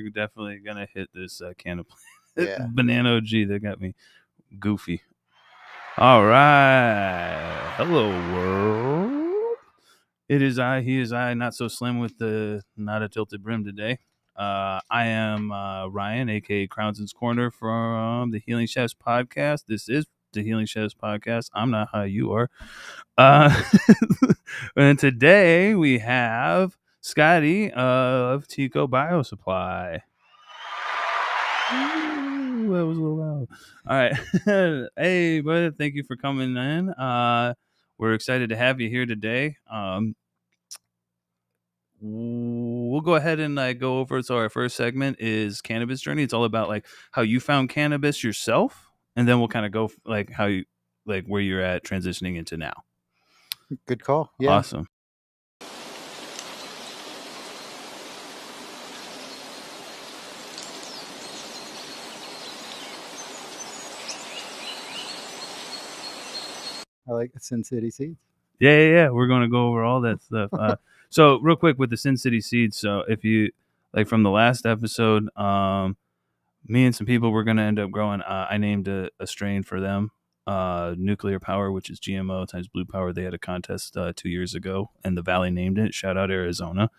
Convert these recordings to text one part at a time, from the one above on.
we're definitely gonna hit this can of Yeah. banana OG that got me goofy. All right, hello world. It is I. He is I. Not so slim with the not a tilted brim today. I am Ryan, aka Crownson's Corner from the Healing Chefs podcast. This is the Healing Chefs podcast. I'm not how you are. And today we have Scotty of Teaco Bio-Supply. Ooh, that was a little loud. All right. Hey, brother, thank you for coming in. We're excited to have you here today. We'll go ahead and go over. So our first segment is cannabis journey. It's all about like how you found cannabis yourself, and then we'll kind of go like how you like where you're at transitioning into now. Good call. Yeah. Awesome. I like Sin City Seeds. Yeah. We're going to go over all that stuff. So real quick with the Sin City Seeds. So if you like from the last episode, me and some people were going to end up growing. I named a strain for them, Nuclear Power, which is GMO times Blue Power. They had a contest 2 years ago, and the Valley named it. Shout out Arizona.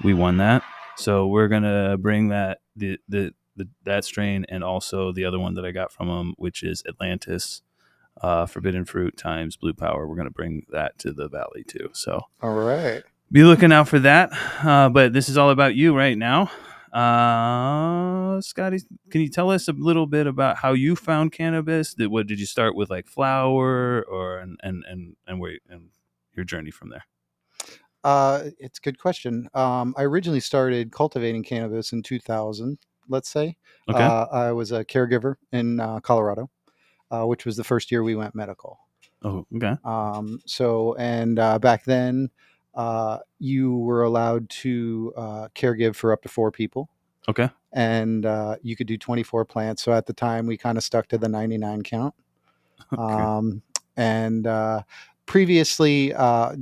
We won that. So we're going to bring that that strain and also the other one that I got from them, which is Atlantis. Forbidden Fruit times Blue Power. We're going to bring that to the Valley too. So all right, be looking out for that. But this is all about you right now. Scotty, can you tell us a little bit about how you found cannabis? What did you start with, like flower, or and where and your journey from there? It's a good question. I originally started cultivating cannabis in 2000. Let's say. Okay. I was a caregiver in Colorado. Which was the first year we went medical. Oh, okay. Back then, you were allowed to caregive for up to 4 people. Okay. And you could do 24 plants. So at the time, we kind of stuck to the 99 count. Okay. Previously,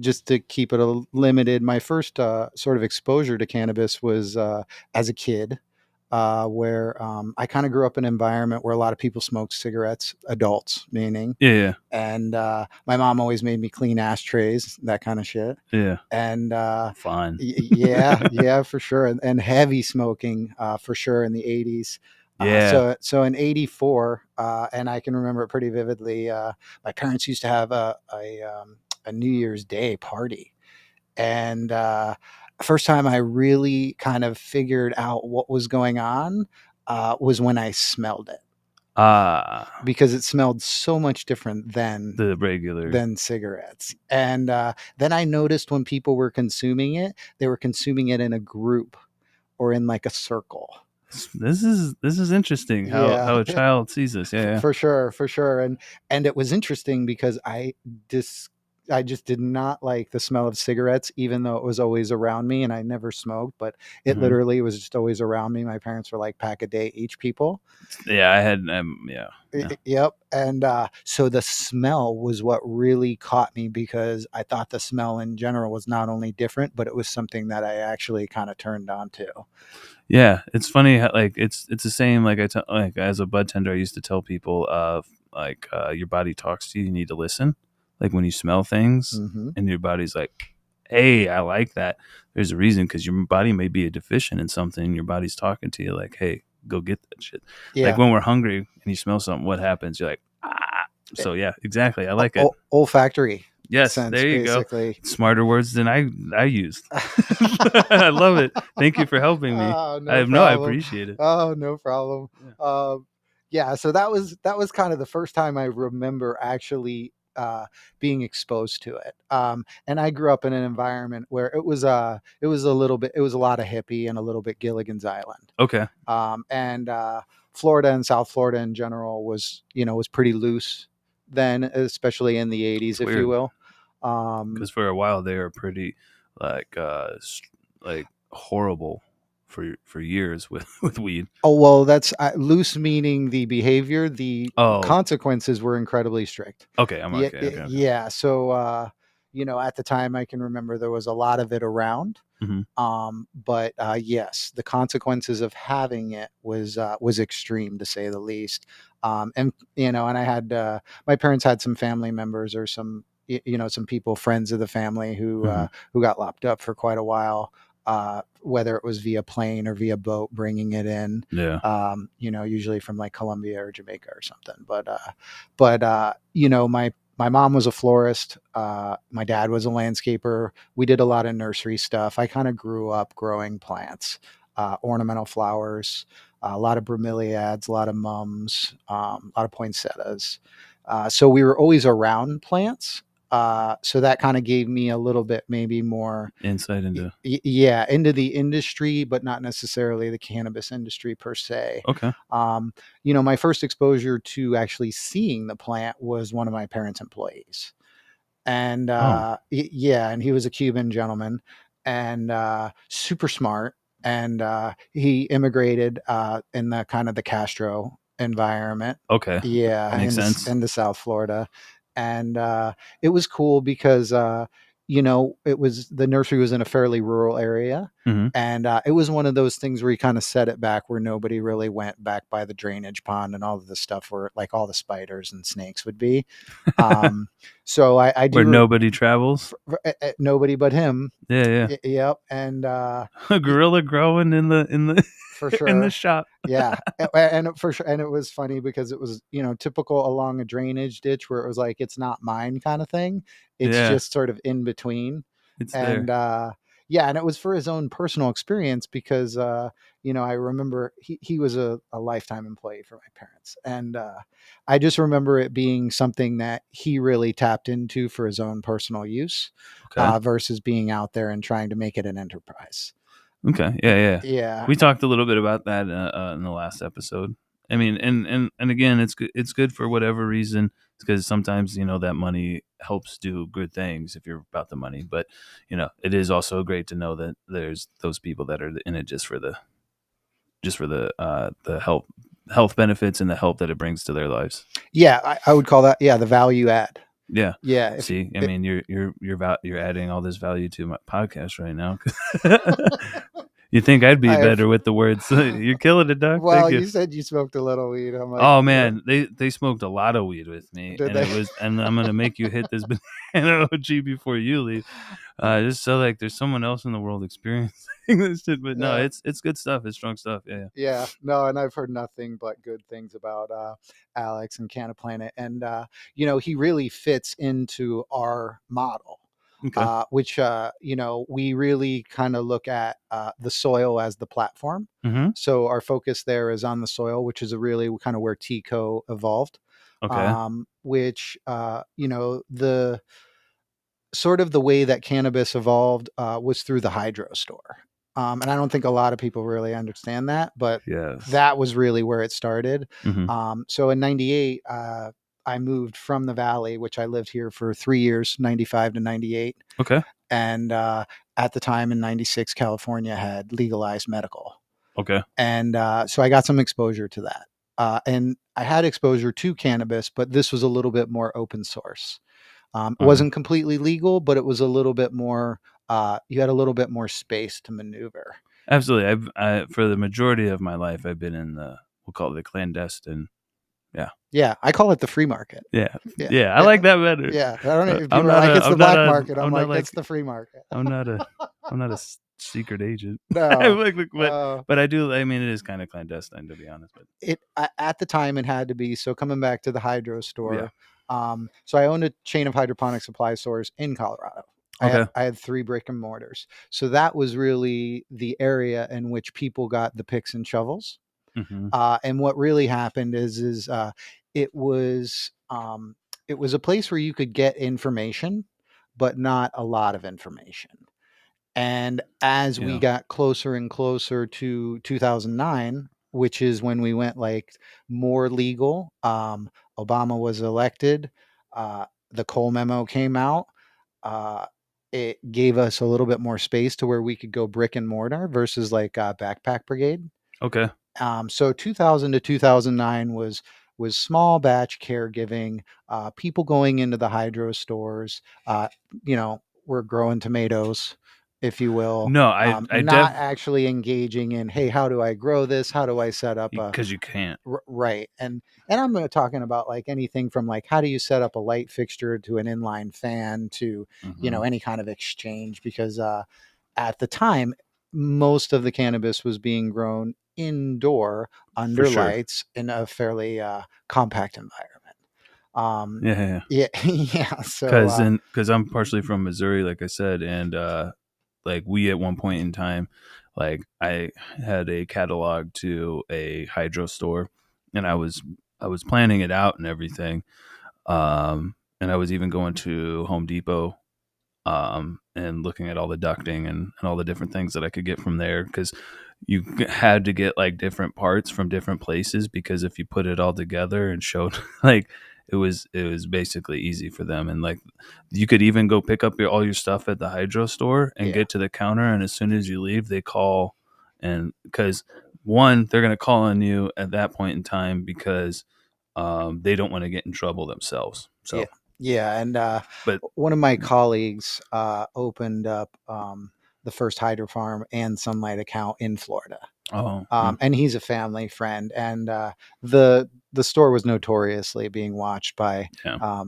just to keep it limited, my first sort of exposure to cannabis was as a kid. Where I kind of grew up in an environment where a lot of people smoked cigarettes, adults meaning. Yeah. And my mom always made me clean ashtrays, that kind of shit. Yeah. And fun. Yeah, for sure. And heavy smoking for sure in the 80s. Yeah. So in 84, and I can remember it pretty vividly, my parents used to have a New Year's Day party. And first time I really kind of figured out what was going on was when I smelled it. Because it smelled so much different than the regular than cigarettes. And then I noticed when people were consuming it, they were consuming it in a group or in like a circle. This is interesting how a child sees this. Yeah. For sure. And it was interesting because I just did not like the smell of cigarettes, even though it was always around me, and I never smoked, but it literally was just always around me. My parents were like pack a day each people. Yeah, I had, Yep. And so the smell was what really caught me, because I thought the smell in general was not only different, but it was something that I actually kind of turned on to. Yeah, it's funny how, like it's the same. Like like as a bud tender, I used to tell people, your body talks to you. You need to listen. Like when you smell things, and your body's like, "Hey, I like that." There's a reason, because your body may be deficient in something. Your body's talking to you like, "Hey, go get that shit." Yeah. Like when we're hungry and you smell something, what happens? You're like, "Ah." So yeah, exactly. I like it. Olfactory. Yes, sense, there you basically. Go. Smarter words than I used. I love it. Thank you for helping me. I appreciate it. Oh, no problem. Yeah. So that was kind of the first time I remember actually being exposed to it. And I grew up in an environment where it was a lot of hippie and a little bit Gilligan's Island. Okay. And Florida and South Florida in general was pretty loose then, especially in the 80s, if you will. Because for a while they were pretty like horrible for years with weed. Oh, well, that's loose, meaning the behavior. The consequences were incredibly strict. Okay, I'm okay. Yeah. So at the time I can remember there was a lot of it around. Hmm. But yes, the consequences of having it was extreme, to say the least. And and I had my parents had some family members or some some people, friends of the family, Hmm. who got locked up for quite a while. Whether it was via plane or via boat, bringing it in, Yeah. usually from like Colombia or Jamaica or something. But my mom was a florist. My dad was a landscaper. We did a lot of nursery stuff. I kind of grew up growing plants, ornamental flowers, a lot of bromeliads, a lot of mums, a lot of poinsettias. So we were always around plants. So that kind of gave me a little bit, maybe more, Insight into. yeah, into the industry, but not necessarily the cannabis industry per se. Okay. Um, my first exposure to actually seeing the plant was one of my parents' employees. And Oh. yeah, and he was a Cuban gentleman, and super smart. And he immigrated in the kind of the Castro environment. Okay. Yeah, Makes sense. into South Florida. And it was cool because it was, the nursery was in a fairly rural area. Hmm. And it was one of those things where you kind of set it back, where nobody really went back by the drainage pond and all of the stuff where like all the spiders and snakes would be. Um, so I Where do nobody travels. nobody but him. Yeah, yeah. Yep. And A gorilla growing in the for in the sure. shop. Yeah. And for sure. And it was funny because it was, typical along a drainage ditch where it was like, it's not mine kind of thing. It's Yeah, just sort of in between. it's And there. yeah, and it was for his own personal experience because, I remember he was a lifetime employee for my parents. And I just remember it being something that he really tapped into for his own personal use, Okay. versus being out there and trying to make it an enterprise. Okay. Yeah, yeah. Yeah. We talked a little bit about that in the last episode. I mean, and again, it's good. It's good for whatever reason, because sometimes that money helps do good things if you're about the money. But it is also great to know that there's those people that are in it just for the health benefits and the help that it brings to their lives. Yeah, I would call that, yeah, the value add. Yeah. Yeah, if See, I it, mean, you're adding all this value to my podcast right now. You think I'd be I've better with the words? You're killing it, Doc. well, Thank you. you said you smoked a little weed. I'm like, Oh man, they smoked a lot of weed with me, did and they? and I'm gonna make you hit this banana OG before you leave, just so like there's someone else in the world experiencing this shit. But no, Yeah, it's good stuff. It's strong stuff. Yeah. yeah, no, and I've heard nothing but good things about Alex and Canaplanet, and he really fits into our model. Okay. Which we really kind of look at the soil as the platform. Mm-hmm. So our focus there is on the soil, which is a really kind of where Teaco evolved. Okay. Which the sort of the way that cannabis evolved was through the hydro store. And I don't think a lot of people really understand that, but Yes. that was really where it started. Mm-hmm. So in 98, I moved from the Valley, which I lived here for 3 years, 95 to 98. Okay. And at the time in 96, California had legalized medical. Okay. And so I got some exposure to that. And I had exposure to cannabis, but this was a little bit more open source. It Okay. wasn't completely legal, but it was a little bit more, you had a little bit more space to maneuver. Absolutely. For the majority of my life, I've been in we'll call it the clandestine. Yeah. Yeah, I call it the free market. Yeah. Yeah. Yeah. I like that better. Yeah. I don't know if I'm people are not like, a. it's the I'm not black a. market. I'm I'm not like, like. it's the free market. I'm not a. I'm not a secret agent. No. but Uh, but I do. I mean, it is kind of clandestine, to be honest. But at the time it had to be. So coming back to the hydro yeah. store, so I owned a chain of hydroponic supply stores in Colorado. Okay. I had 3 brick and mortars. So that was really the area in which people got the picks and shovels. Mm-hmm. And what really happened is it was it was a place where you could get information, but not a lot of information. And as we Yeah. got closer and closer to 2009, which is when we went like more legal, Obama was elected. The Cole memo came out. Uh, it gave us a little bit more space to where we could go brick and mortar versus like Backpack Brigade. Okay. So 2000 to 2009 was was small batch caregiving, people going into the hydro stores, we're growing tomatoes, if you will, No, I not actually engaging in, hey, how do I grow this? How do I set up a because you can't. right? And I'm talking about like anything from like how do you set up a light fixture to an inline fan to Hmm. any kind of exchange, because at the time most of the cannabis was being grown indoor For under sure. lights in a fairly compact environment. Um, Yeah, yeah. yeah, yeah. So Because I'm partially from Missouri, like I said, and like we at one point in time, like I had a catalog to a hydro store, and I was planning it out and everything, and I was even going to Home Depot, and looking at all the ducting and all the different things that I could get from there, because you had to get like different parts from different places, because if you put it all together and showed like it was basically easy for them. And like you could even go pick up all your stuff at the hydro store and yeah, get to the counter, and as soon as you leave they call, and because one, they're going to call on you at that point in time, because they don't want to get in trouble themselves. yeah, So yeah. And but one of my colleagues opened up the first hydro farm and sunlight account in Florida. oh And he's a family friend, and the store was notoriously being watched by yeah.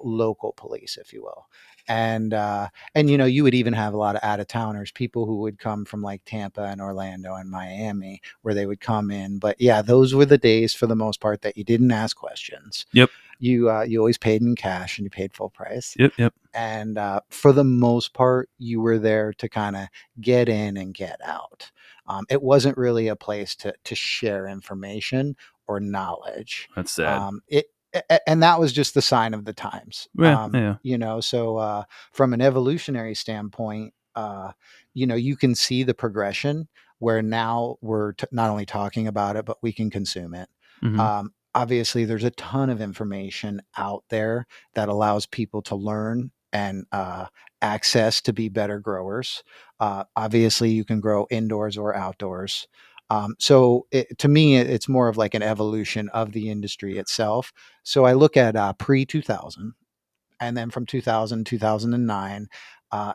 local police, if you will. And you would even have a lot of out of towners, people who would come from like Tampa and Orlando and Miami, where they would come in. But yeah, those were the days for the most part that you didn't ask questions. Yep. You always paid in cash and you paid full price. Yep. Yep. And for the most part, you were there to kind of get in and get out. It wasn't really a place to share information or knowledge. That's sad. And that was just the sign of the times. Yeah. Yeah. So from an evolutionary standpoint, you can see the progression where now we're not only talking about it, but we can consume it. Hmm. Obviously, there's a ton of information out there that allows people to learn and access to be better growers. Obviously, you can grow indoors or outdoors. To me, it's more of like an evolution of the industry itself. So I look at pre 2000, and then from 2000, 2009.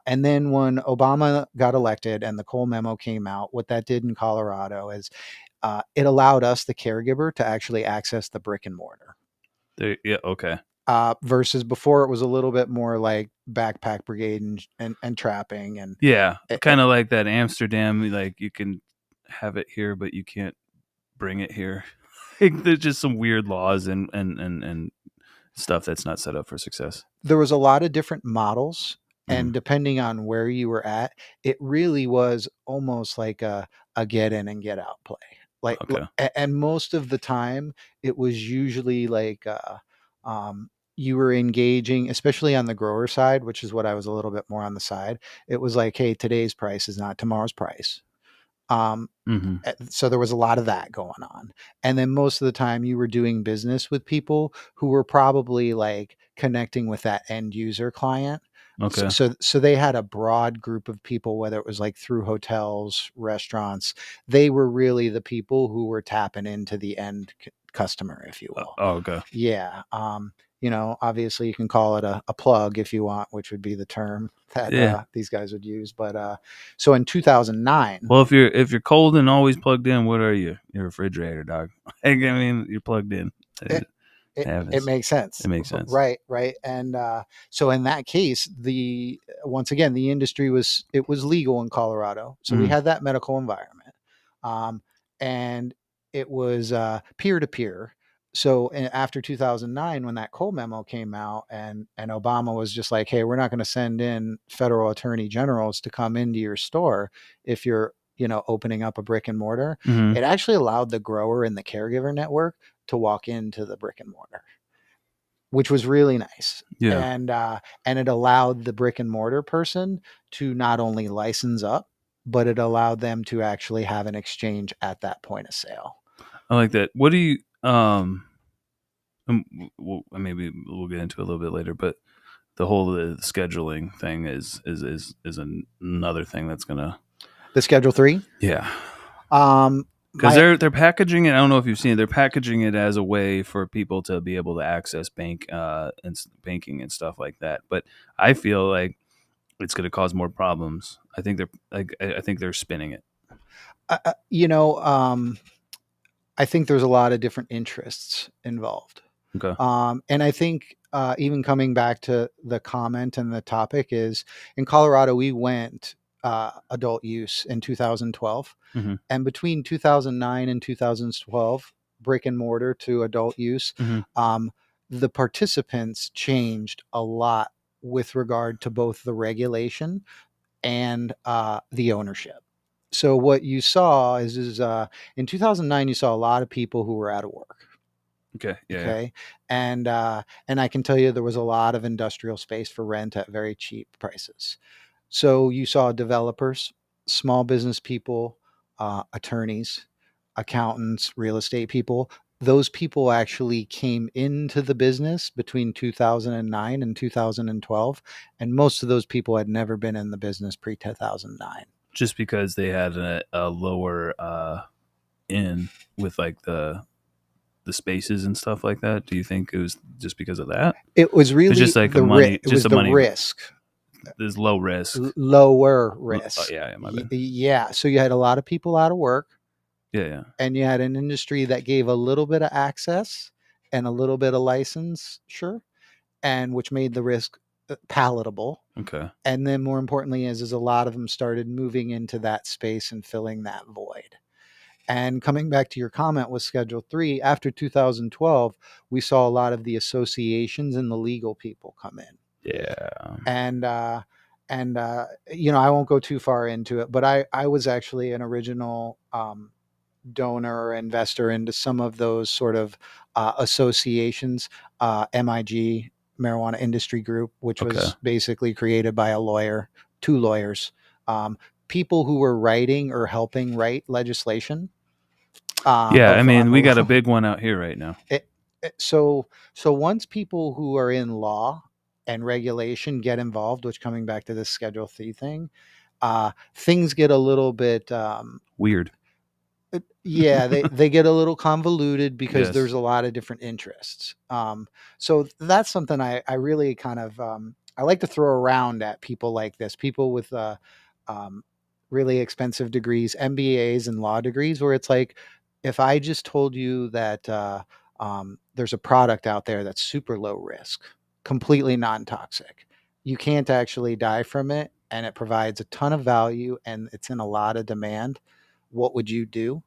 And then when Obama got elected and the Cole memo came out, what that did in Colorado is it allowed us, the caregiver, to actually access the brick and mortar. Yeah. Okay. Versus before, it was a little bit more like backpack brigade and trapping and Yeah. it, Kind of like that Amsterdam. Like you can have it here, but you can't bring it here. Like, there's just some weird laws and stuff that's not set up for success. there was a lot of different models, and Mm. depending on where you were at, it really was almost like a get in and get out play. Okay. And most of the time, it was usually like you were engaging, especially on the grower side, which is what I was a little bit more on the side. It was like, hey, today's price is not tomorrow's price. Um, Hmm. so there was a lot of that going on. And then most of the time you were doing business with people who were probably like connecting with that end user client. So, Okay. so, so they had a broad group of people, whether it was like through hotels, restaurants, they were really the people who were tapping into the end customer, if you will. Oh, okay. Yeah. Obviously you can call it a plug if you want, which would be the term that Yeah. these guys would use. But so in 2009, Well, if you're cold and always plugged in, what are you? You're a refrigerator, dog. I mean, you're plugged in. it, It it happens. makes sense. It makes sense. Right, right. And so in that case, the once again, the industry was legal in Colorado. So we Mm. had that medical environment. Um, and it was peer to peer. So after 2009, when that Cole memo came out, and Obama was just like, hey, we're not going to send in federal attorney generals to come into your store if you're opening up a brick and mortar. Hmm. It actually allowed the grower and the caregiver network to walk into the brick and mortar, which was really nice. Yeah. And it allowed the brick and mortar person to not only license up, but it allowed them to actually have an exchange at that point of sale. I like that. What do you maybe we'll get into it a little bit later, but the whole scheduling thing is another thing that's gonna. The Schedule 3. Yeah. because My they're packaging it. I don't know if you've seen it. They're packaging it as a way for people to be able to access banking and stuff like that. But I feel like it's going to cause more problems. I think they're like I think they're spinning it. you know, I think there's a lot of different interests involved. Okay. And I think even coming back to the comment and the topic is in Colorado, we went adult use in 2012. Hmm. And between 2009 and 2012, brick and mortar to adult use, Hmm. um, the participants changed a lot with regard to both the regulation and the ownership. So what you saw is in 2009 you saw a lot of people who were out of work. Okay. Yeah. Okay, and I can tell you there was a lot of industrial space for rent at very cheap prices. So you saw developers, small business people, attorneys, accountants, real estate people. Those people actually came into the business between 2009 and 2012, and most of those people had never been in the business pre 2009. Just because they had a lower in with like the spaces and stuff like that. Do you think it was just because of that? It was It's really just like a money, it just was a the money. risk, There's low risk. lower risk. Yeah, my bad. Yeah, so you had a lot of people out of work, Yeah, yeah. and you had an industry that gave a little bit of access and a little bit of license, sure, and which made the risk palatable. Okay. And then more importantly is a lot of them started moving into that space and filling that void. And coming back to your comment with Schedule 3, after 2012, we saw a lot of the associations and the legal people come in. Yeah. And I won't go too far into it, but I was actually an original donor or investor into some of those sort of associations, MIG, Marijuana Industry Group, which Okay. was basically created by two lawyers, um, people who were writing or helping write legislation. Yeah, I Of mean, on we got a the big one out here right now. so once people who are in law and regulation get involved, which coming back to this Schedule 3 thing, things get a little bit Weird. yeah, they get a little convoluted because there's Yes. a lot of different interests. So that's something I really kind of I like to throw around at people like this, people with um, really expensive degrees, MBAs and law degrees, where it's like, if I just told you that there's a product out there that's super low risk, completely non-toxic, you can't actually die from it, and it provides a ton of value, and it's in a lot of demand. What would you do?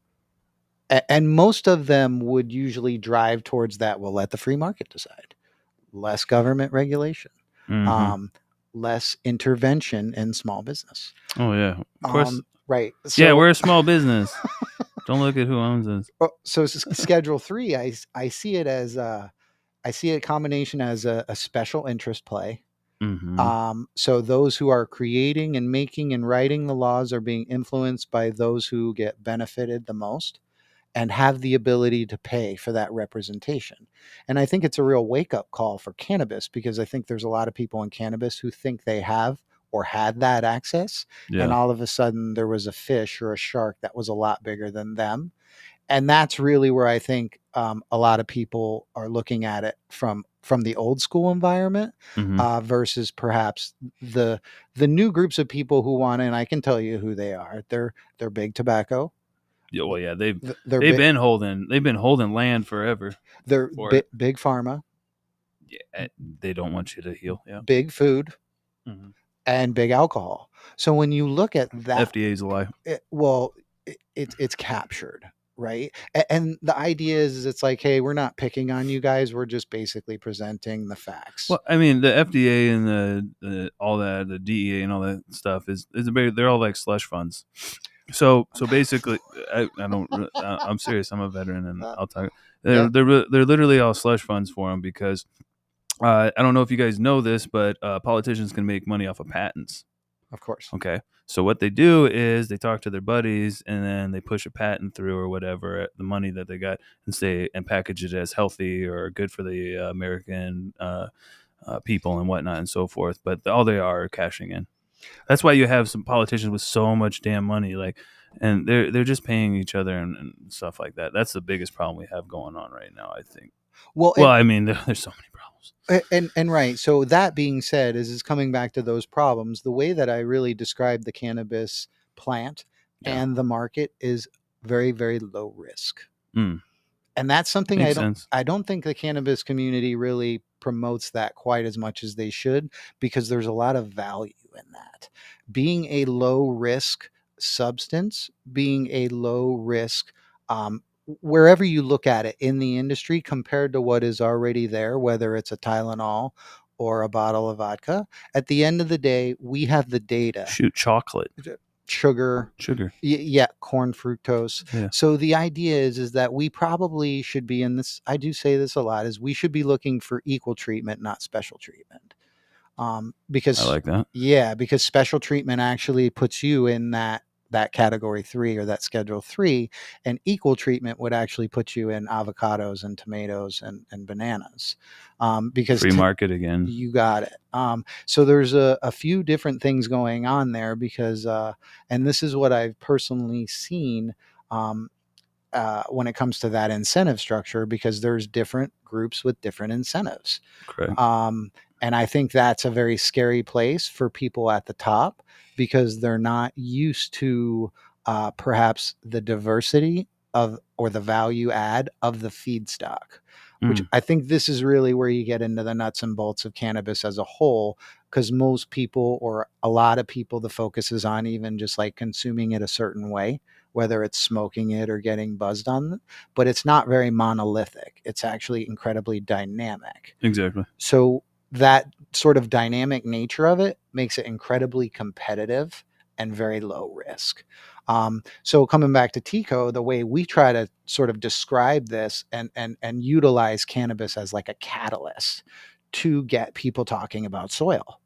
And most of them would usually drive towards that. We'll let the free market decide. Less government regulation, Hmm. um, less intervention in small business. Oh yeah, of course. Right. Yeah, So, we're a small business. Don't look at who owns us. Schedule 3, I see it as I see a combination as a special interest play. Hmm. So those who are creating and making and writing the laws are being influenced by those who get benefited the most and have the ability to pay for that representation. And I think it's a real wake up call for cannabis, because I think there's a lot of people in cannabis who think they have or had that access. And Yeah. all of a sudden there was a fish or a shark that was a lot bigger than them. And that's really where I think a lot of people are looking at it from the old school environment Hmm. versus perhaps the the new groups of people who want to, and I can tell you who they are. They're big tobacco. Yeah. Well, yeah. They've They're they've big. been holding they've been holding land forever They're for it. big pharma, Yeah. They don't want you to heal. Yeah. big food, Hmm. and big alcohol. So when you look at that, FDA's a lie. well, it's captured, right? And the idea is it's like, hey, we're not picking on you guys. We're just basically presenting the facts. Well, I mean, the FDA and the all that, the DEA and all that stuff they're all like slush funds. So basically, I don't. I'm serious. I'm a veteran, and Uh, I'll talk. yeah, They're literally all slush funds for them because I don't know if you guys know this, but politicians can make money off of patents. of course. Okay, so what they do is they talk to their buddies, and then they push a patent through or whatever the money that they got, and say and package it as healthy or good for the American people and whatnot and so forth. But all they are cashing in. That's why you have some politicians with so much damn money. Like and they're just paying each other and stuff like that. That's the biggest problem we have going on right now, I think. Well, Well, I mean, there's so many problems. and right. So that being said, is coming back to those problems. The way that I really describe the cannabis plant Yeah. and the market is very, very low risk. Mm, And that's something makes sense. I don't think the cannabis community really promotes that quite as much as they should, because there's a lot of value in that. Being a low risk substance, being a low risk, wherever you look at it in the industry compared to what is already there, whether it's a Tylenol or a bottle of vodka, at the end of the day, we have the data. Shoot, chocolate, Sugar, sugar. yeah, corn fructose. Yeah, So the idea is that we probably should be in this, I do say this a lot, is we should be looking for equal treatment, not special treatment. I Because like that. yeah, because special treatment actually puts you in that category 3 or that schedule 3, and equal treatment would actually put you in avocados and tomatoes and bananas. Because Free market again. you got it. So there's a few different things going on there, because, and this is what I've personally seen, um, when it comes to that incentive structure, because there's different groups with different incentives. Correct. Um, and I think that's a very scary place for people at the top, because they're not used to, perhaps the diversity of, or the value add of the feedstock, which Mm, I think this is really where you get into the nuts and bolts of cannabis as a whole. Because most people, or a lot of people, the focus is on even just like consuming it a certain way, whether it's smoking it or getting buzzed on it, but it's not very monolithic. It's actually incredibly dynamic. exactly. So that sort of dynamic nature of it makes it incredibly competitive and very low risk. So coming back to Teaco, the way we try to sort of describe this and utilize cannabis as like a catalyst to get people talking about soil,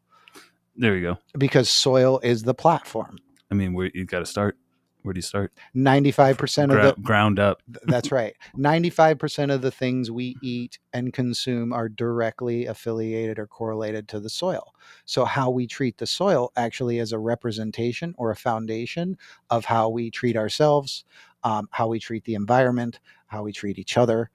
There you go. because soil is the platform. I mean, where you got to start? Where do you start? 95% of the Ground up. That's right. 95% of the things we eat and consume are directly affiliated or correlated to the soil. So, how we treat the soil actually is a representation or a foundation of how we treat ourselves, how we treat the environment, how we treat each other.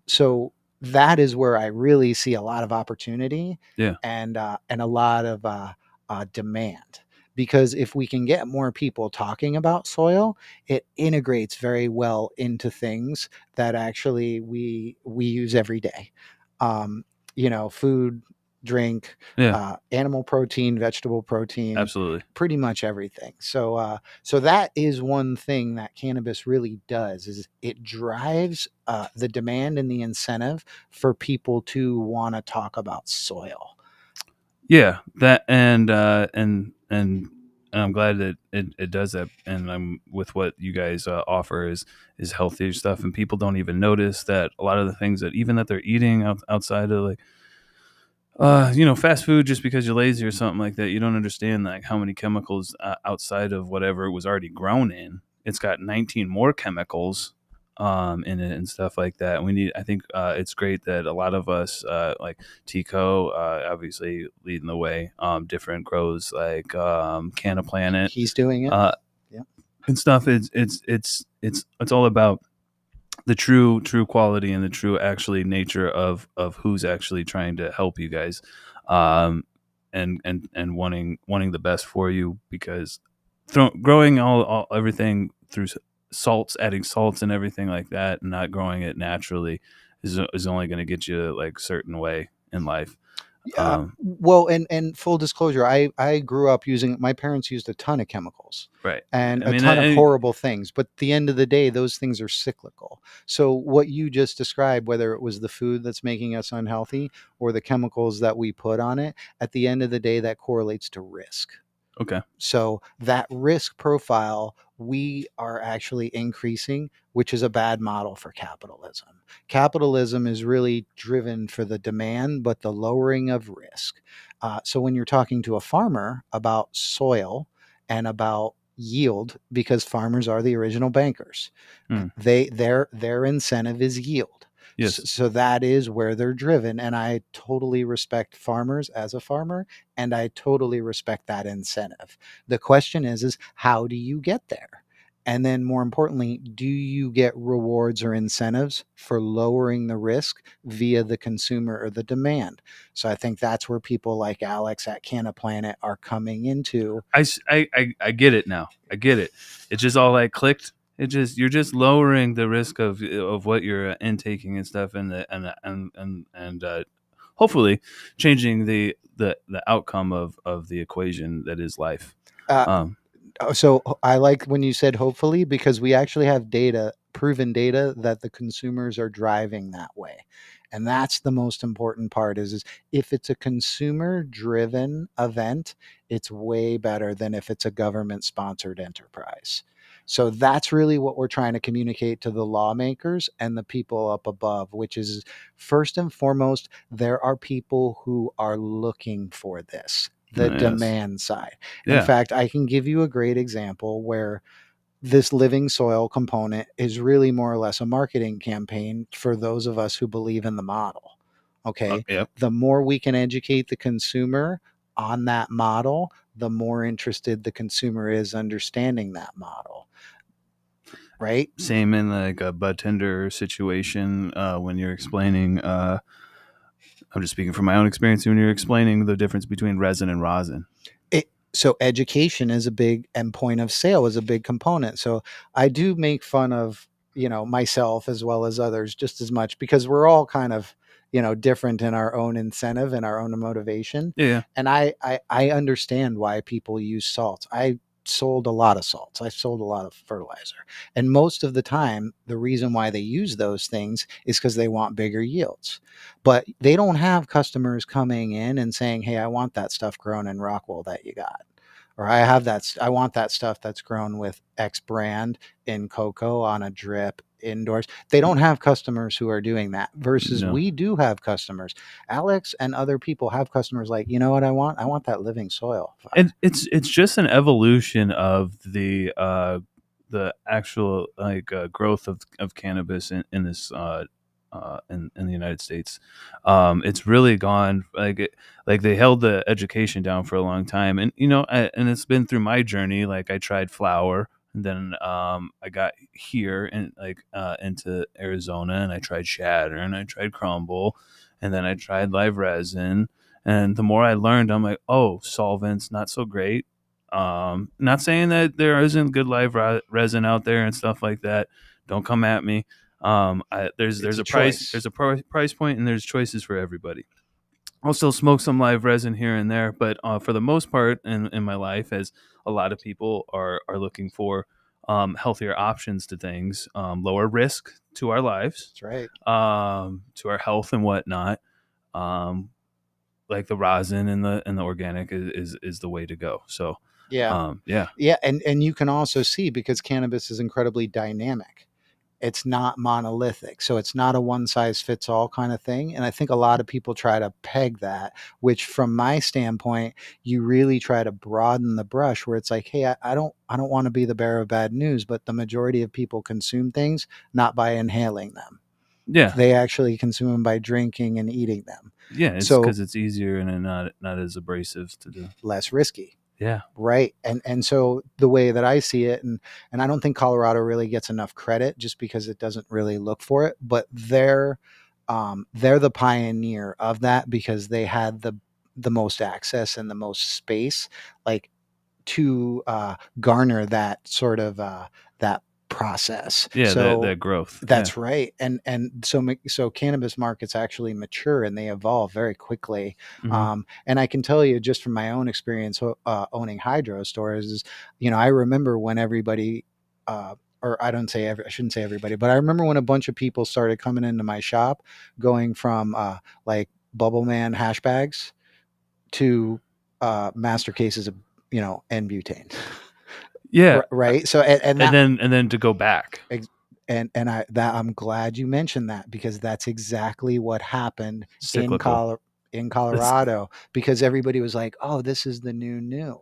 So, that is where I really see a lot of opportunity, Yeah. and a lot of demand. Because if we can get more people talking about soil, it integrates very well into things that actually we use every day. Um, food, drink, Yeah. animal protein, vegetable protein, Absolutely. pretty much everything. So that is one thing that cannabis really does, is it drives the demand and the incentive for people to want to talk about soil. Yeah. That and I'm glad that it does that. And I'm with what you guys offer is healthier stuff, and people don't even notice that a lot of the things that even that they're eating outside of like fast food, just because you're lazy or something like that, you don't understand like how many chemicals outside of whatever it was already grown in. It's got 19 more chemicals in it and stuff like that. And I think it's great that a lot of us, like Tico, obviously leading the way, different grows like Canna Planet, He's doing it. uh, Yeah. and stuff. It's all about the true quality and the true actually nature of who's actually trying to help you guys, um and wanting the best for you, because growing all everything through salts, adding salts and everything like that, and not growing it naturally is only going to get you like certain way in life. Yeah. Well, and full disclosure, I grew up using, my parents used a ton of chemicals Right. and I a mean, ton of horrible things, but at the end of the day, those things are cyclical. So what you just described, whether it was the food that's making us unhealthy or the chemicals that we put on it, at the end of the day, that correlates to risk. okay. So that risk profile we are actually increasing, which is a bad model for capitalism. Capitalism is really driven for the demand, but the lowering of risk. So when you're talking to a farmer about soil and about yield, because farmers are the original bankers, Hmm. their incentive is yield. Yes. So that is where they're driven, and I totally respect farmers as a farmer, and I totally respect that incentive. The question is how do you get there? And then more importantly, do you get rewards or incentives for lowering the risk via the consumer or the demand? So I think that's where people like Alex at Canna Planet are coming into. I get it now. I get it. It just all like clicked. It just you're just lowering the risk of what you're intaking and stuff, and hopefully changing the outcome of the equation that is life. Uh, Um, so I like when you said hopefully, because we actually have data, proven data, that the consumers are driving that way. And that's the most important part is if it's a consumer driven event, it's way better than if it's a government sponsored enterprise. So that's really what we're trying to communicate to the lawmakers and the people up above, which is first and foremost, there are people who are looking for this, the yes, demand side. In yeah, fact, I can give you a great example where this living soil component is really more or less a marketing campaign for those of us who believe in the model. Okay. yep. The more we can educate the consumer on that model, the more interested the consumer is understanding that model. Right. Same in like a bud tender situation when you're explaining. I'm just speaking from my own experience when you're explaining the difference between resin and rosin. So education is a big, and point of sale is a big component. So I do make fun of, myself as well as others just as much, because we're all kind of, different in our own incentive and our own motivation. Yeah, And I understand why people use salts. I sold a lot of salts. I sold a lot of fertilizer. And most of the time, the reason why they use those things is because they want bigger yields. But they don't have customers coming in and saying, "Hey, I want that stuff grown in Rockwell that you got." Or I want that stuff that's grown with X brand in cocoa on a drip indoors. They don't have customers who are doing that, versus no. we do have customers. Alex and other people have customers like, you know what I want? I want that living soil And vibe. it's just an evolution of the actual like growth of cannabis in this in the United States. It's really gone like they held the education down for a long time, and and it's been through my journey. Like I tried flower, and then I got here and like into Arizona, and I tried shatter, and I tried crumble, and then I tried live resin. And the more I learned, I'm like, oh, solvents not so great. Not saying that there isn't good live resin out there and stuff like that. Don't come at me. It's There's a a price choice. price point, and there's choices for everybody. I'll still smoke some live resin here and there, but for the most part in my life, as a lot of people are looking for healthier options to things, lower risk to our lives, That's right. to our health and whatnot. Um, like the rosin and the organic is the way to go. So, Yeah. yeah, Yeah. And you can also see, because cannabis is incredibly dynamic, it's not monolithic. So it's not a one size fits all kind of thing. And I think a lot of people try to peg that, which from my standpoint, you really try to broaden the brush, where it's like, hey, I don't want to be the bearer of bad news, but the majority of people consume things not by inhaling them. yeah, They actually consume them by drinking and eating them. yeah. It's So because it's easier and not as abrasive to do. less risky. Yeah, Right. And so the way that I see it, and I don't think Colorado really gets enough credit just because it doesn't really look for it, but they're the pioneer of that, because they had the most access and the most space, like, to garner that sort of that process. yeah. That So that growth. Yeah. that's right. And so cannabis markets actually mature and they evolve very quickly. Hmm. And I can tell you just from my own experience owning hydro stores is, I remember when everybody. Or I shouldn't say everybody, but I remember when a bunch of people started coming into my shop, going from like Bubble Man hash bags to master cases of, N-butane. Yeah, Right. So and that and then to go back ex- and I'm glad you mentioned that, because that's exactly what happened in cyclical. It's, Colorado, because everybody was like, "Oh, this is the new."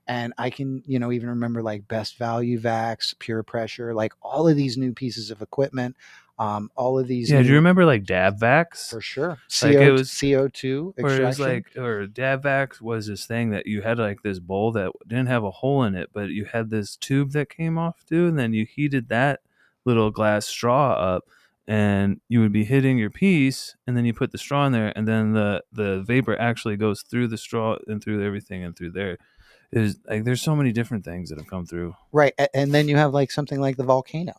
And I can, even remember like Best Value Vax, Pure Pressure, like all of these new pieces of equipment. All of these Yeah, do you new, remember like dab vax? for sure, Like it CO was CO2 where it was extraction. like, or dab vax was this thing that you had like this bowl that didn't have a hole in it, but you had this tube that came off too, and then you heated that little glass straw up, and you would be hitting your piece, and then you put the straw in there, and then the vapor actually goes through the straw and through everything and through there. Is like there's so many different things that have come through. Right, and then you have like something like the volcano,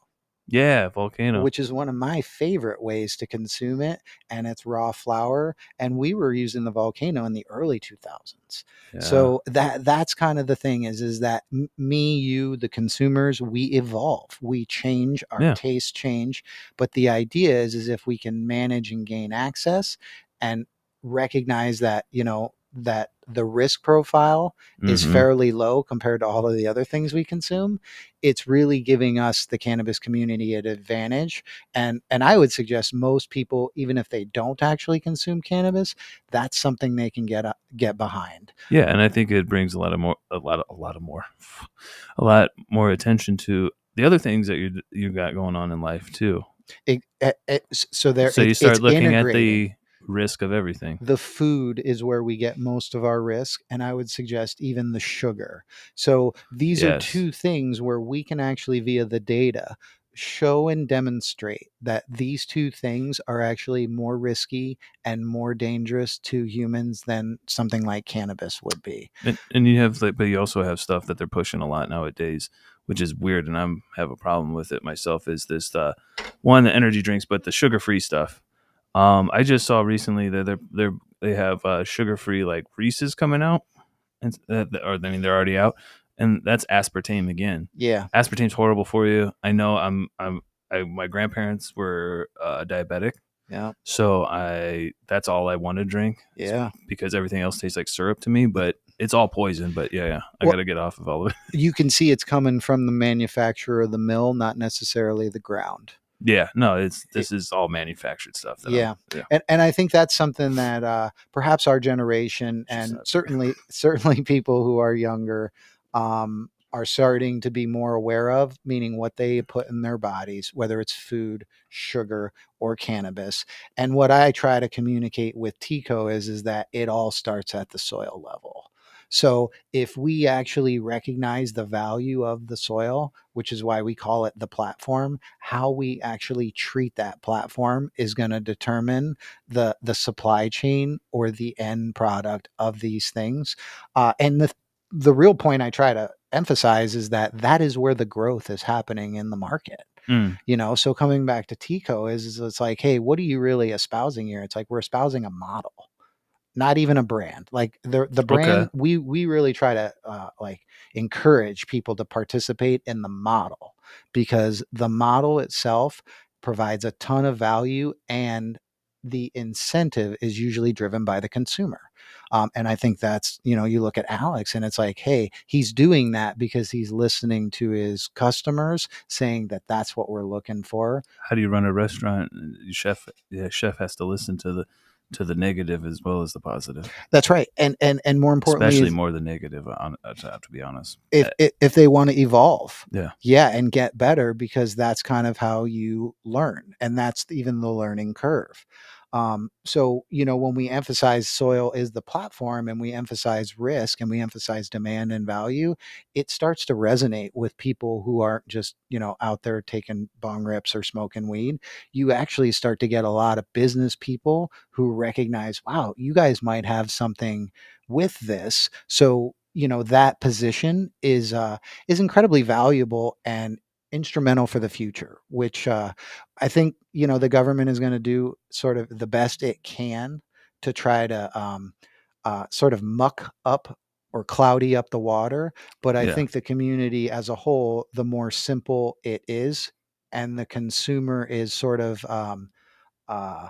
Yeah, volcano. which is one of my favorite ways to consume it, and it's raw flour, and we were using the volcano in the early 2000s. Yeah, So that's kind of the thing is that me, you, the consumers, we evolve, we change, our yeah. tastes change, but the idea is if we can manage and gain access and recognize that, that the risk profile is Mm-hmm. fairly low compared to all of the other things we consume, it's really giving us, the cannabis community, an advantage. And I would suggest most people, even if they don't actually consume cannabis, that's something they can get behind. Yeah, and I think it brings a lot more attention to the other things that you got going on in life too. So there, So you it's start looking at integrating. the risk of everything. The food is where we get most of our risk, and I would suggest even the sugar. So these are Yes. two things where we can actually, via the data, show and demonstrate that these two things are actually more risky and more dangerous to humans than something like cannabis would be. And you have like, but you also have stuff that they're pushing a lot nowadays, which is weird, and I'm have a problem with it myself. Is this one, the energy drinks, but the sugar free stuff. I just saw recently that they have sugar free like Reese's coming out, and or I mean they're already out, and that's aspartame again. Yeah, Aspartame's horrible for you. I know. My grandparents were diabetic, yeah, so that's all I want to drink yeah. because everything else tastes like syrup to me. But it's all poison. But yeah, I got Well, to get off of all of it. you can see it's coming from the manufacturer of the mill, not necessarily the ground. Yeah, no, this is all manufactured stuff that I'm. Yeah. Yeah, And I think that's something that perhaps our generation, she's and out there. certainly people who are younger, are starting to be more aware of, meaning what they put in their bodies, whether it's food, sugar, or cannabis. And what I try to communicate with Tico is that it all starts at the soil level. So if we actually recognize the value of the soil, which is why we call it the platform, how we actually treat that platform is going to determine the supply chain or the end product of these things. And the real point I try to emphasize is that that is where the growth is happening in the market. Mm, So coming back to Tico is it's like, hey, what are you really espousing here? It's like we're espousing a model, not even a brand. Like the okay. brand, we really try to like encourage people to participate in the model, because the model itself provides a ton of value, and the incentive is usually driven by the consumer. And I think that's, you look at Alex and it's like, hey, he's doing that because he's listening to his customers saying that that's what we're looking for. How do you run a restaurant? Chef, yeah, chef has to listen to the negative as well as the positive, That's right. And more especially importantly, more the negative. To be honest, if they want to evolve, yeah. yeah, and get better, because that's kind of how you learn, and that's even the learning curve. So when we emphasize soil is the platform, and we emphasize risk, and we emphasize demand and value, it starts to resonate with people who aren't just out there taking bong rips or smoking weed. You actually start to get a lot of business people who recognize, wow, you guys might have something with this. So that position is incredibly valuable and instrumental for the future, which I think the government is going to do sort of the best it can to try to sort of muck up or cloudy up the water. But I Yeah, think the community as a whole, the more simple it is, and the consumer is uh,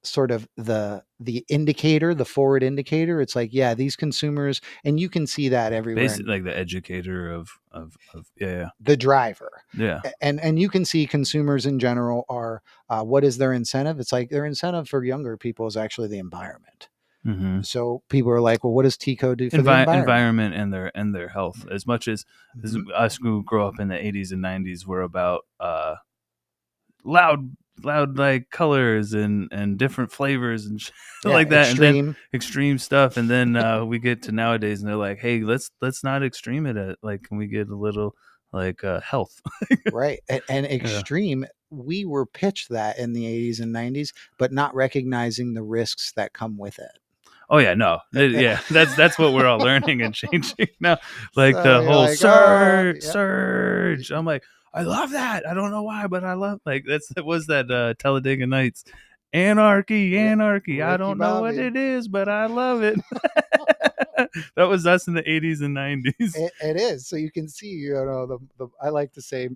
sort of the indicator, the forward indicator. It's like, yeah, these consumers, and you can see that everywhere in basically like the educator of yeah, the driver. yeah. And you can see consumers in general are, what is their incentive? It's like their incentive for younger people is actually the environment. Mm-hmm. So people are like, well, what does Tico do for the environment? Environment and their health. As much as Mhm. us who grew up in the 80s and 90s were about loud loud like colors and different flavors and shit Yeah, like that, and then extreme. extreme stuff, and then we get to nowadays, and they're like, hey, let's not extreme it at, like, can we get a little like health? Right. And Yeah. extreme, we were pitched that in the 80s and 90s, but not recognizing the risks that come with it. Oh yeah, no, Eh, eh, yeah, that's what we're all learning and changing now. Like So the you're whole like, oh, yeah. surge. I'm like, I love that. I don't know why, but I love, like, that was that Talladega Nights. Anarchy, anarchy. I Ricky don't know what Bobby. it is, but I love it. That was us in the 80s and 90s. It is. So you can see, I like to say,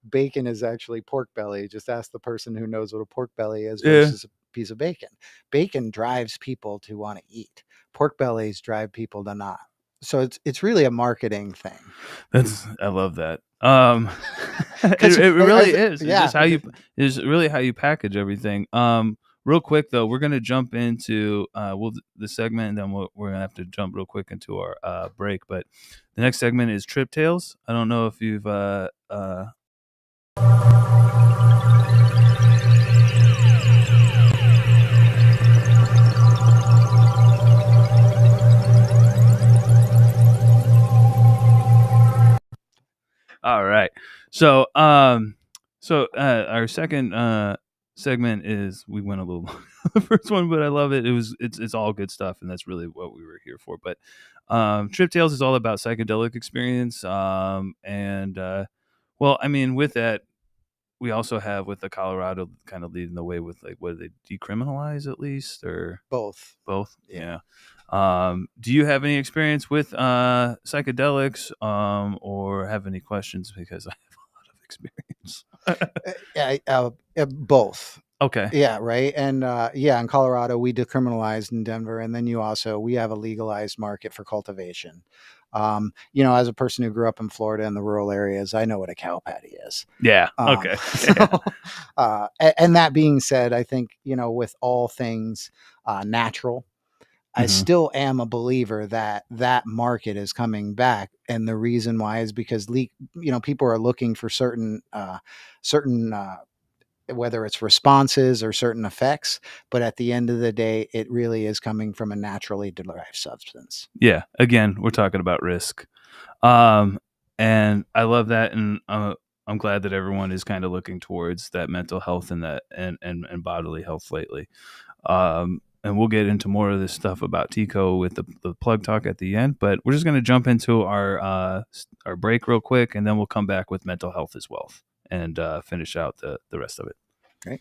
bacon is actually pork belly. Just ask the person who knows what a pork belly is Yeah. versus a piece of bacon. Bacon drives people to want to eat. Pork bellies drive people to not. So it's really a marketing thing. I love that. Because It really is. It's yeah, just how you is really how you package everything. Real quick though, we're gonna jump into the segment, and then we're gonna have to jump real quick into our break. But the next segment is Trip Tales. I don't know if you've All right. So, our second segment is, we went a little long the first one, but I love it. It's all good stuff, and that's really what we were here for. But Trip Tales is all about psychedelic experience. And well, I mean, with that, we also have, with the Colorado kind of leading the way with, like, what, do they decriminalize at least, or both. both? Yeah. Do you have any experience with psychedelics, or have any questions? Because I have a lot of experience. Both. Okay. Yeah, right. And in Colorado, we decriminalized in Denver, and then we have a legalized market for cultivation. As a person who grew up in Florida in the rural areas, I know what a cow patty is. Yeah. Okay. And that being said, I think, with all things natural, I still am a believer that that market is coming back, and the reason why is because people are looking for certain whether it's responses or certain effects, but at the end of the day, it really is coming from a naturally derived substance. Yeah. Again, we're talking about risk, and I love that, and I'm glad that everyone is kind of looking towards that mental health and that and bodily health lately. And we'll get into more of this stuff about Teaco with the plug talk at the end, but we're just going to jump into our break real quick, and then we'll come back with mental health as well, and finish out the rest of it. Okay.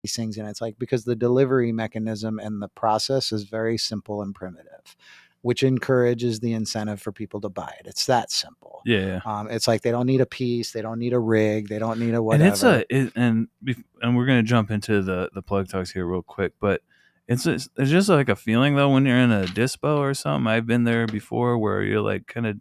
these things, and it's like because the delivery mechanism and the process is very simple and primitive, which encourages the incentive for people to buy it. It's that simple. Yeah. It's like they don't need a piece, they don't need a rig, they don't need a And whatever. and we're gonna jump into the plug talks here real quick, but it's just like a feeling though when you're in a dispo or something. I've been there before where you're like kind of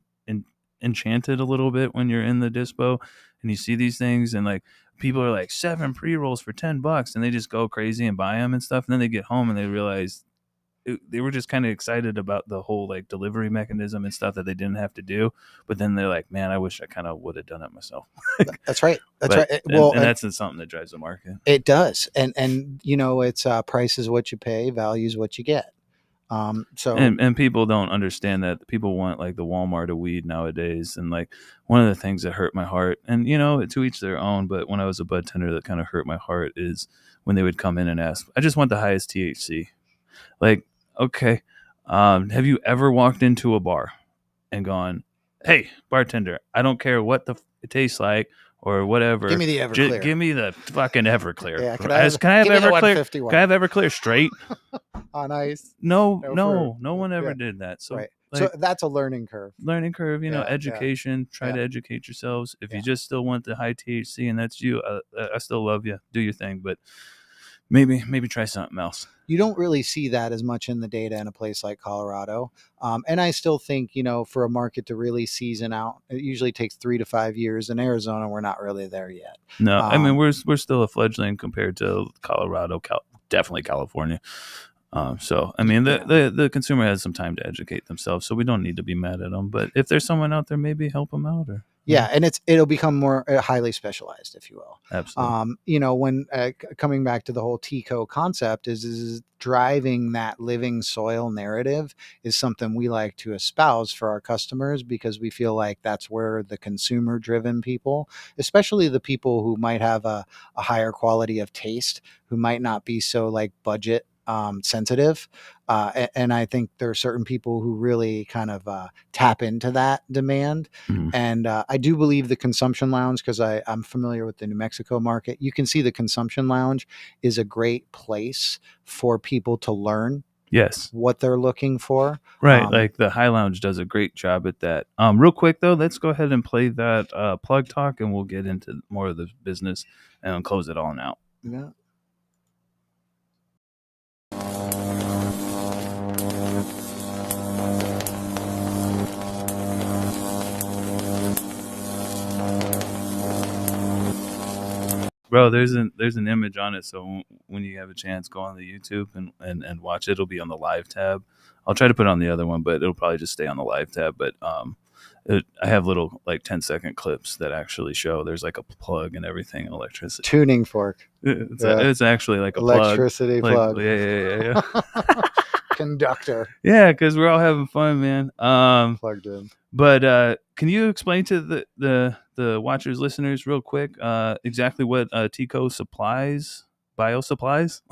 enchanted a little bit when you're in the dispo and you see these things and like people are like 7 pre-rolls for $10 and they just go crazy and buy them and stuff, and then they get home and they realize they were just kind of excited about the whole like delivery mechanism and stuff that they didn't have to do, but then they're like, man, I wish I kind of would have done it myself. That's right. That's But, right. and that's something that drives the market. It does. And you know, it's price is what you pay, value is what you get. So and people don't understand that. People want like the Walmart of weed nowadays, and like one of the things that hurt my heart, and you know, to each their own, but when I was a bud tender, that kind of hurt my heart is when they would come in and ask, I just want the highest THC. Like, okay, have you ever walked into a bar and gone, hey, bartender, I don't care what it tastes like or whatever. give me the Everclear. Give me the fucking Everclear. Yeah, can I have Everclear? Can I have Everclear straight? On ice? No one ever did that. So, right. Like, so that's a learning curve. You know, education. Try to educate yourselves. If you just still want the high THC and that's you, I still love you. Do your thing, but maybe try something else. You don't really see that as much in the data in a place like Colorado. And I still think, you know, for a market to really season out, it usually takes 3 to 5 years. In Arizona, we're not really there yet. No, I mean, we're still a fledgling compared to Colorado, definitely California. So, I mean, the consumer has some time to educate themselves, so we don't need to be mad at them. But if there's someone out there, maybe help them out. Or and it'll become more highly specialized, if you will. Absolutely. You know, when coming back to the whole Teaco concept is driving that living soil narrative is something we like to espouse for our customers, because we feel like that's where the consumer driven people, especially the people who might have a higher quality of taste, who might not be so like budget sensitive. And I think there are certain people who really kind of tap into that demand. Mm-hmm. And I do believe the consumption lounge, because I'm familiar with the New Mexico market, you can see the consumption lounge is a great place for people to learn what they're looking for. Right. Like the High Lounge does a great job at that. Real quick though, let's go ahead and play that plug talk and we'll get into more of the business and close it all out. Yeah. Bro, there's an image on it, so when you have a chance, go on the YouTube and watch it. It'll be on the live tab. I'll try to put it on the other one, but it'll probably just stay on the live tab. But I have little like 10-second clips that actually show there's like a plug and everything, and electricity. Tuning fork. It's actually like a electricity plug. Yeah. Conductor. Yeah, because we're all having fun, man. Plugged in. But can you explain to the watchers, listeners, real quick, exactly what Teaco Bio-Supplies,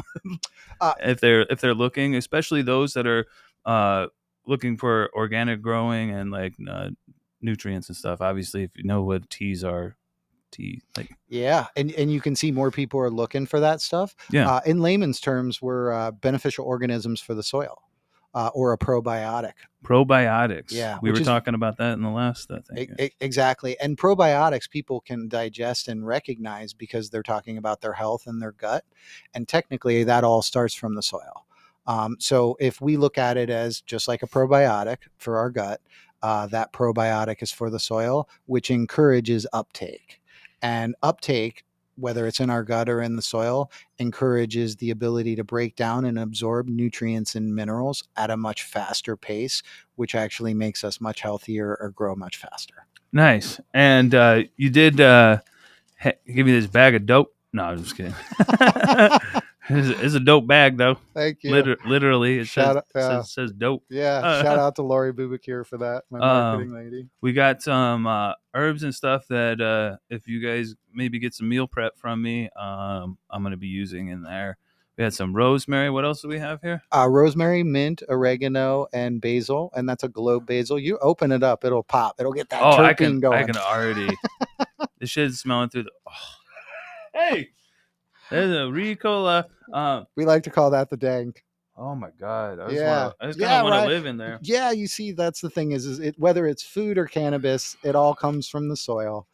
if they're looking, especially those that are looking for organic growing and like nutrients and stuff. Obviously, if you know what teas are. And you can see more people are looking for that stuff. In layman's terms, we're beneficial organisms for the soil, or a probiotic. Probiotics. Yeah, we were talking about that in the last thing. Exactly. And probiotics people can digest and recognize because they're talking about their health and their gut, and technically that all starts from the soil. So if we look at it as just like a probiotic for our gut, that probiotic is for the soil, which encourages uptake. And uptake, whether it's in our gut or in the soil, encourages the ability to break down and absorb nutrients and minerals at a much faster pace, which actually makes us much healthier or grow much faster. Nice. And you did give me this bag of dope. No, I'm just kidding. It's a dope bag, though. Thank you. Literally, it says dope. Yeah, shout out to Lori Bubakir for that, my marketing lady. We got some herbs and stuff that if you guys maybe get some meal prep from me, I'm going to be using in there. We had some rosemary. What else do we have here? Rosemary, mint, oregano, and basil, and that's a globe basil. You open it up, it'll pop. It'll get that terpene going. I can already. The shit's smelling through the. Oh. Hey. There's a Ricola. We like to call that the dank. Oh my God, I just Yeah. want to. I just kind Yeah, of want to right. live in there. Yeah, you see, that's the thing is it, whether it's food or cannabis, it all comes from the soil.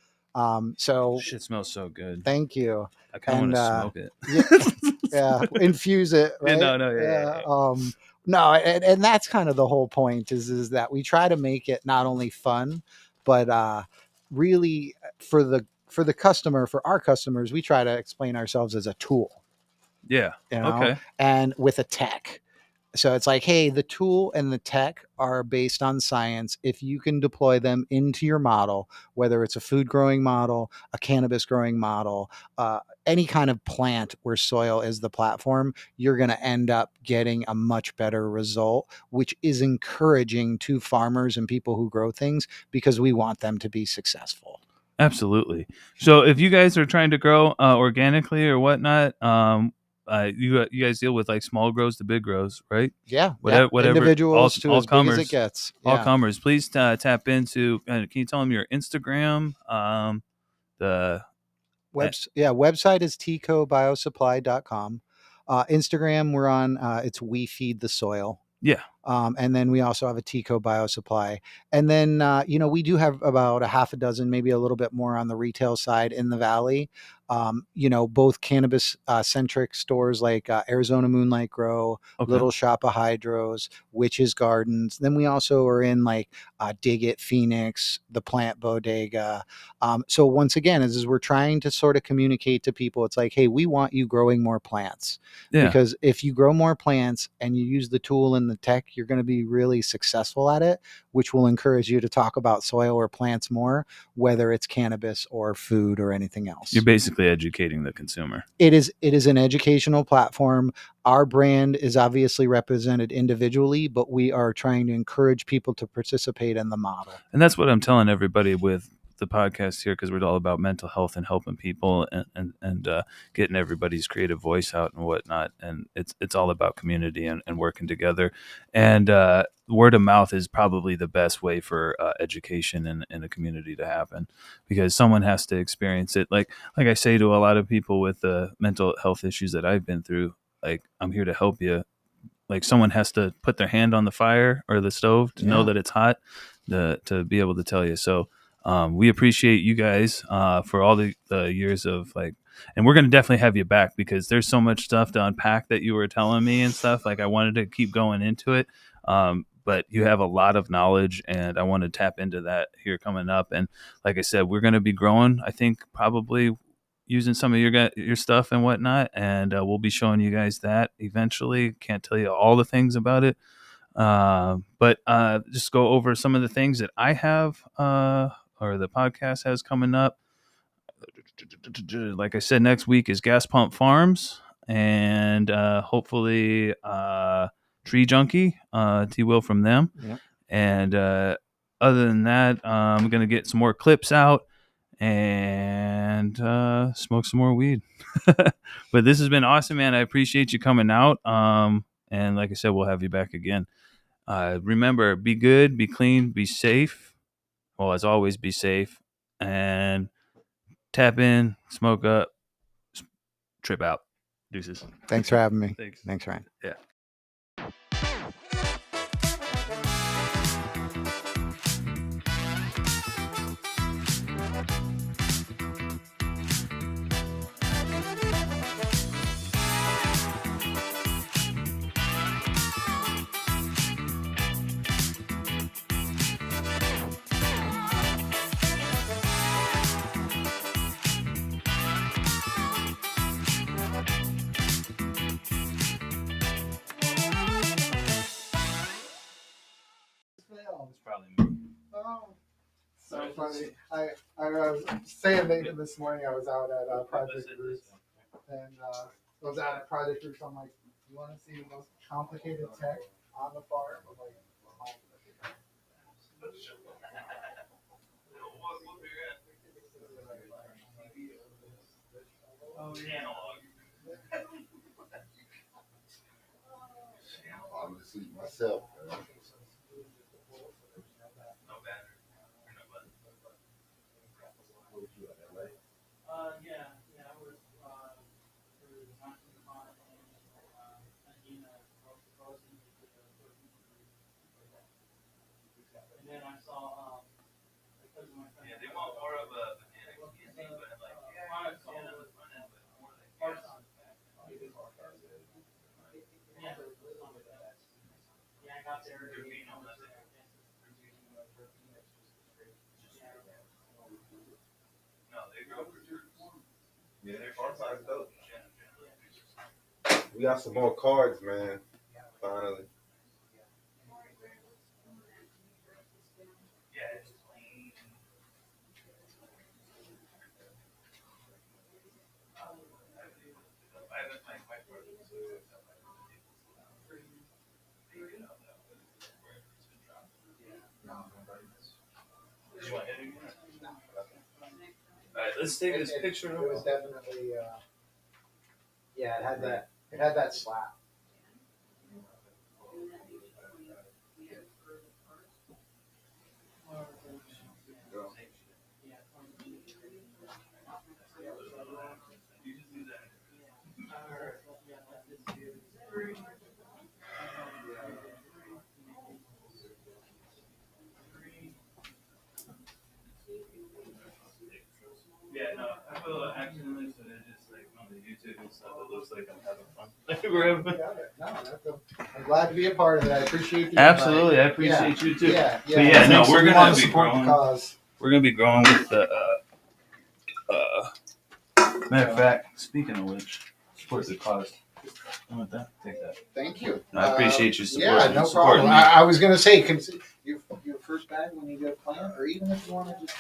So Shit smells so good. thank you. I kind of want And to smoke it. yeah, infuse it, right? No, yeah. No, and that's kind of the whole point is that we try to make it not only fun, but really for the customer, for our customers, we try to explain ourselves as a tool, Yeah. you know, Okay. and with a tech. So it's like, hey, the tool and the tech are based on science. If you can deploy them into your model, whether it's a food growing model, a cannabis growing model, any kind of plant where soil is the platform, you're going to end up getting a much better result, which is encouraging to farmers and people who grow things because we want them to be successful. Absolutely. So if you guys are trying to grow organically or whatnot, you guys deal with like small grows to big grows, right? Yeah. Whatever. Individuals to All as big as it comers. gets. All Yeah. comers. Please tap into. Can you tell them your Instagram? The Website is teacobiosupply.com. Instagram, we're on, it's We Feed the Soil. Yeah. And then we also have a Teaco Bio-Supply. And then, we do have about a half a dozen, maybe a little bit more on the retail side in the Valley. Both cannabis centric stores like Arizona Moonlight Grow, Okay. Little Shop of Hydros, Witches Gardens. Then we also are in like Dig It, Phoenix, the Plant Bodega. So once again, as we're trying to sort of communicate to people, it's like, hey, we want you growing more plants. Yeah. Because if you grow more plants and you use the tool and the tech, you're going to be really successful at it, which will encourage you to talk about soil or plants more, whether it's cannabis or food or anything else. You're basically educating the consumer. It is an educational platform. Our brand is obviously represented individually, but we are trying to encourage people to participate in the model. And that's what I'm telling everybody with the podcast here, because we're all about mental health and helping people and getting everybody's creative voice out and whatnot. And it's all about community and working together. And word of mouth is probably the best way for education in a community to happen, because someone has to experience it. Like I say to a lot of people with the mental health issues that I've been through, like, I'm here to help you. Like, someone has to put their hand on the fire or the stove to know that it's hot, to be able to tell you. So we appreciate you guys for all the years of like, and we're going to definitely have you back, because there's so much stuff to unpack that you were telling me and stuff. Like, I wanted to keep going into it. But you have a lot of knowledge, and I want to tap into that here coming up. And like I said, we're going to be growing, I think, probably using some of your stuff and whatnot, and we'll be showing you guys that eventually. Can't tell you all the things about it, but just go over some of the things that I have or the podcast has coming up. Like I said, next week is Gas Pump Farms, and hopefully Tree Junkie, T-Will from them. Yep. And other than that, I'm going to get some more clips out and smoke some more weed. But this has been awesome, man. I appreciate you coming out. And like I said, we'll have you back again. Remember, be good, be clean, be safe. Well, as always, be safe. And tap in, smoke up, trip out. Deuces. Thanks for having me. Thanks, Ryan. Yeah. So funny. I was saying Nathan this morning. I was out at Project Roots, and I was out at Project Roots. I'm like, you want to see the most complicated tech on the farm? I'm like, oh yeah. I'm gonna see myself. Yeah, I was. Yeah, they want more of a mechanical music, but like on the front end, but more like no, they grow for troops. Yeah, dope. We got some more cards, man. Finally. Yeah, it's plain. I haven't played quite for it. You want it again? All right, let's take this picture. It was definitely, yeah, it had that slap. Yeah, no, I will accidentally, so it just like on the YouTube and stuff, it looks like I'm having fun. We're having fun. I'm glad to be a part of it. I appreciate the Absolutely, I appreciate you too. Yeah, But yeah, no, Thanks, we're we gonna wanna be support the growing. cause. We're gonna be growing with the. Matter of fact, speaking of which, support the cause. You want that? Take that. Thank you. No, I appreciate your support. Yeah, no supporting problem. me. I was gonna say, your first bag when you go plant, or even if you want to just